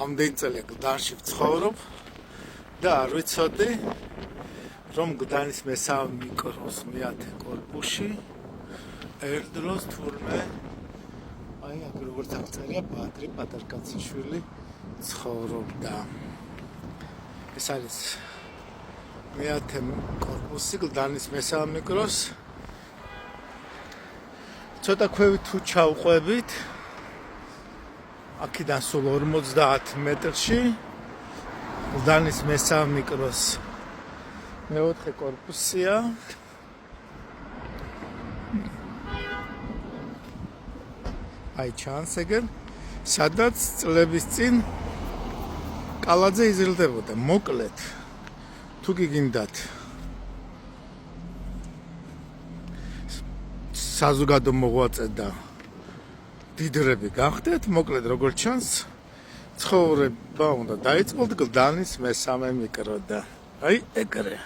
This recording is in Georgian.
ამდენი წელი გლდანში ვცხოვრობ და არ ვიცოდი რომ გლდანის მესამე მიკროს მეათე კორპუსში ერთ დროს თურმე აი აქ როგორც აღწერია ბადრი პატარკაციშვილი ცხოვრობდა. ეს არის მეათე კორპუსი გლდანის მესამე მიკროს. ცოტა ქვევით თუ ჩავყვებით აქედან სულ 50 მეტრში გლდანის მესამე მიკროს მეოთხე კორპუსია. აი ჩანს ეგერ სადაც წლების წინ კალაძე იზრდებოდა. მოკლედ თუ გიგინდათ საზოგადო მოღვაწე და დიდრები გახდეთ, მოკლედ როგორც ჩანს ცხოვრება უნდა დაიწყოთ გლდანის მესამე მიკროდან. აი ეგრე